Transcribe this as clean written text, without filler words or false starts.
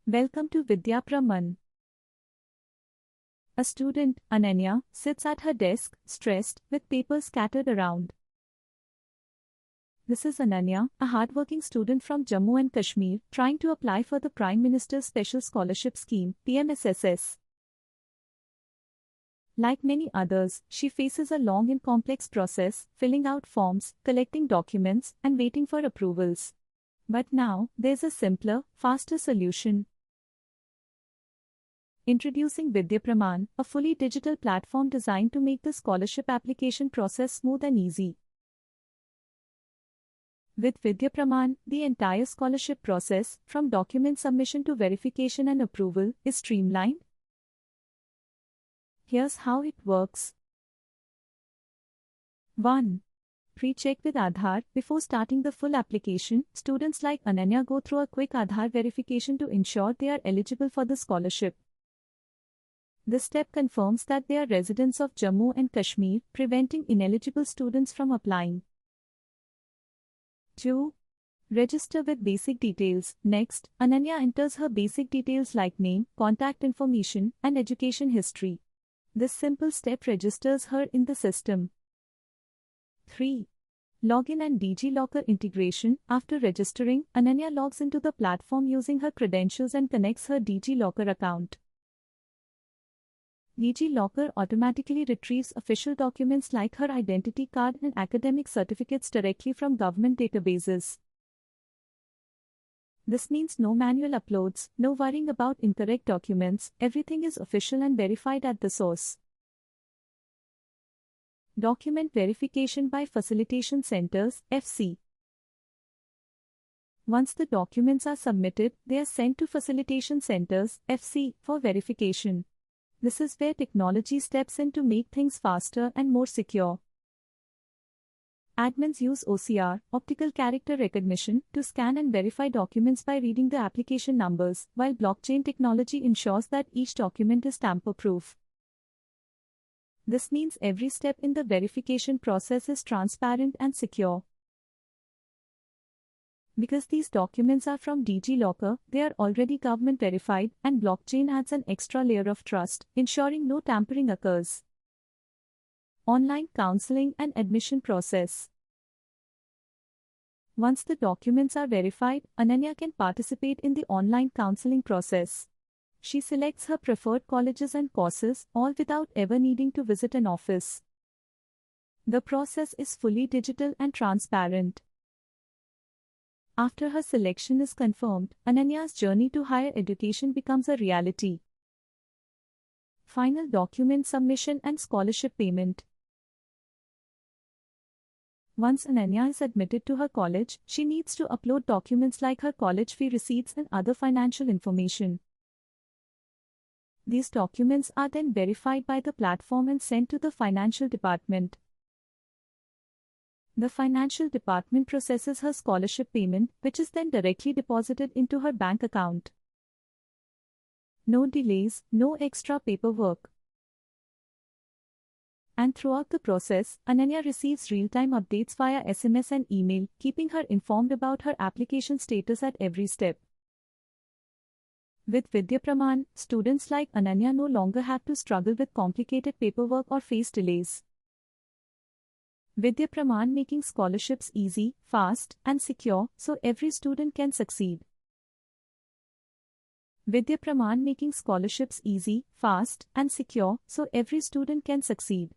Welcome to Vidya Praman. A student, Ananya, sits at her desk, stressed, with papers scattered around. This is Ananya, a hardworking student from Jammu and Kashmir, trying to apply for the Prime Minister's Special Scholarship Scheme, PMSSS. Like many others, she faces a long and complex process, filling out forms, collecting documents, and waiting for approvals. But now, there's a simpler, faster solution. Introducing Vidya Praman, a fully digital platform designed to make the scholarship application process smooth and easy. With Vidya Praman, the entire scholarship process, from document submission to verification and approval, is streamlined. Here's how it works. 1. Pre-check with Aadhaar. Before starting the full application, students like Ananya go through a quick Aadhaar verification to ensure they are eligible for the scholarship. This step confirms that they are residents of Jammu and Kashmir, preventing ineligible students from applying. 2. Register with basic details. Next, Ananya enters her basic details like name, contact information, and education history. This simple step registers her in the system. 3. Login and DigiLocker integration. After registering, Ananya logs into the platform using her credentials and connects her DigiLocker account. DigiLocker automatically retrieves official documents like her identity card and academic certificates directly from government databases. This means no manual uploads, no worrying about incorrect documents, everything is official and verified at the source. Document verification by facilitation centers, FC. Once the documents are submitted, they are sent to facilitation centers, FC, for verification. This is where technology steps in to make things faster and more secure. Admins use OCR, optical character recognition, to scan and verify documents by reading the application numbers, while blockchain technology ensures that each document is tamper-proof. This means every step in the verification process is transparent and secure. Because these documents are from DigiLocker, they are already government verified, and blockchain adds an extra layer of trust, ensuring no tampering occurs. Online counseling and admission process. Once the documents are verified, Ananya can participate in the online counseling process. She selects her preferred colleges and courses, all without ever needing to visit an office. The process is fully digital and transparent. After her selection is confirmed, Ananya's journey to higher education becomes a reality. Final document submission and scholarship payment. Once Ananya is admitted to her college, she needs to upload documents like her college fee receipts and other financial information. These documents are then verified by the platform and sent to the financial department. The financial department processes her scholarship payment, which is then directly deposited into her bank account. No delays, no extra paperwork. And throughout the process, Ananya receives real-time updates via SMS and email, keeping her informed about her application status at every step. With Vidya Praman, students like Ananya no longer have to struggle with complicated paperwork or face delays. Vidya Praman making scholarships easy, fast, and secure, so every student can succeed. Vidya Praman making scholarships easy, fast, and secure, so every student can succeed.